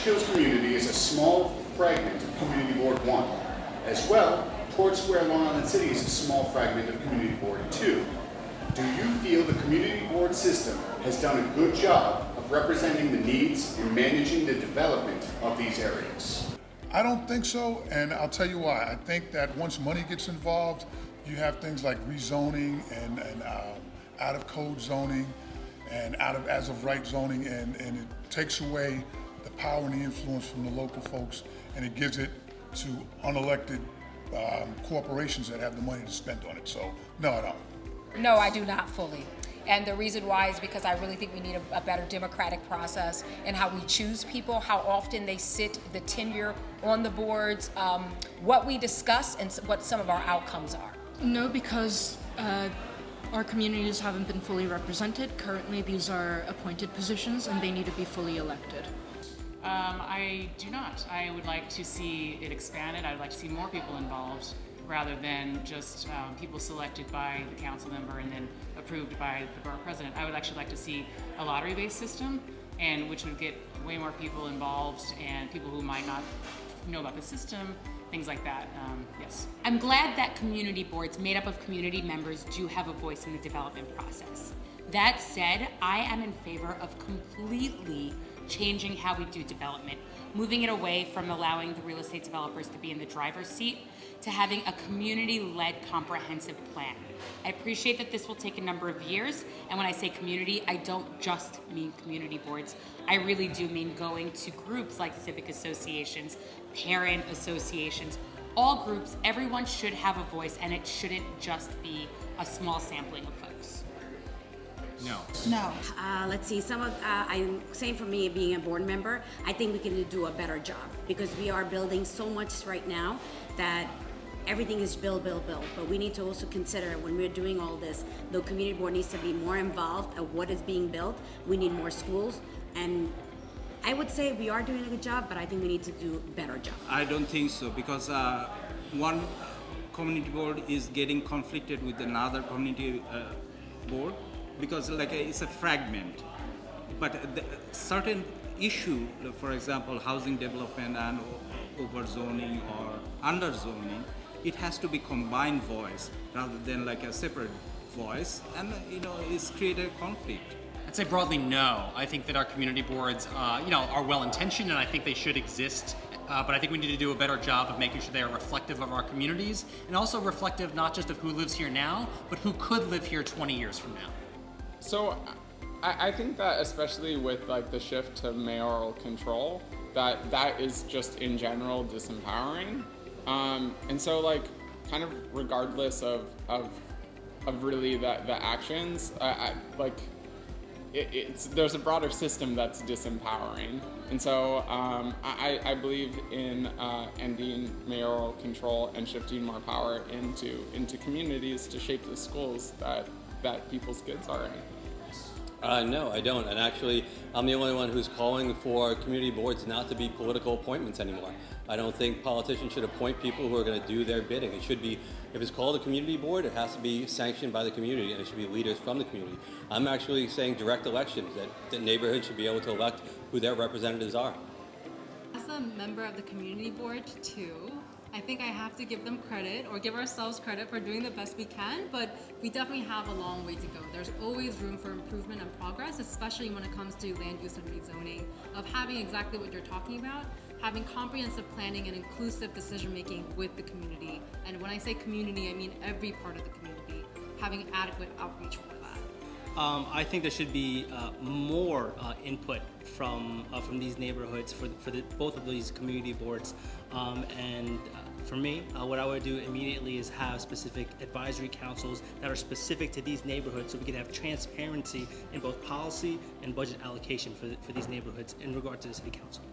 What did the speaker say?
Dutchkills community is a small fragment of Community Board 1. As well, Port Square Long Island City is a small fragment of Community Board 2. Do you feel the Community Board system has done a good job of representing the needs and managing the development of these areas? I don't think so, and I'll tell you why. I think that once money gets involved, you have things like rezoning and out-of-code zoning and as-of-right zoning, and it takes away the power and the influence from the local folks, and it gives it to unelected corporations that have the money to spend on it. So, no, I don't. No, I do not fully. And the reason why is because I really think we need a better democratic process in how we choose people, how often they sit, the tenure on the boards, what we discuss, and what some of our outcomes are. No, because our communities haven't been fully represented. Currently, these are appointed positions and they need to be fully elected. I do not. I would like to see it expanded. I would like to see more people involved rather than just people selected by the council member and then approved by the borough president. I would actually like to see a lottery-based system, and which would get way more people involved and people who might not know about the system, things like that. Yes. I'm glad that community boards made up of community members do have a voice in the development process. That said, I am in favor of completely changing how we do development, moving it away from allowing the real estate developers to be in the driver's seat to having a community-led comprehensive plan. I appreciate that this will take a number of years, and when I say community, I don't just mean community boards. I really do mean going to groups like civic associations, parent associations, all groups. Everyone should have a voice, and it shouldn't just be a small sampling of folks. No. No. Let's see, I'm saying for me being a board member, I think we can do a better job because we are building so much right now that everything is build. But we need to also consider when we're doing all this, the community board needs to be more involved of what is being built. We need more schools, and I would say we are doing a good job, but I think we need to do a better job. I don't think so because one community board is getting conflicted with another community board because it's a fragment. But the certain issue, for example, housing development and overzoning or underzoning, it has to be combined voice rather than like a separate voice, and it's created conflict. I'd say broadly no. I think that our community boards, are well-intentioned, and I think they should exist. But I think we need to do a better job of making sure they are reflective of our communities, and also reflective not just of who lives here now, but who could live here 20 years from now. So, I think that especially with like the shift to mayoral control, that is just in general disempowering. And so like kind of regardless of really the actions, there's a broader system that's disempowering. And so I believe in ending mayoral control and shifting more power into communities to shape the schools that people's kids are in. No, I don't. And actually, I'm the only one who's calling for community boards not to be political appointments anymore. I don't think politicians should appoint people who are going to do their bidding. It should be, if it's called a community board, it has to be sanctioned by the community, and it should be leaders from the community. I'm actually saying direct elections, that neighborhoods should be able to elect who their representatives are. As a member of the community board too, I think I have to give them credit, or give ourselves credit for doing the best we can, but we definitely have a long way to go. There's always room for improvement and progress, especially when it comes to land use and rezoning, of having exactly what you're talking about, having comprehensive planning and inclusive decision-making with the community. And when I say community, I mean every part of the community, having adequate outreach for that. I think there should be more input from these neighborhoods for both of these community boards. For me, what I would do immediately is have specific advisory councils that are specific to these neighborhoods, so we can have transparency in both policy and budget allocation for these neighborhoods in regard to the city council.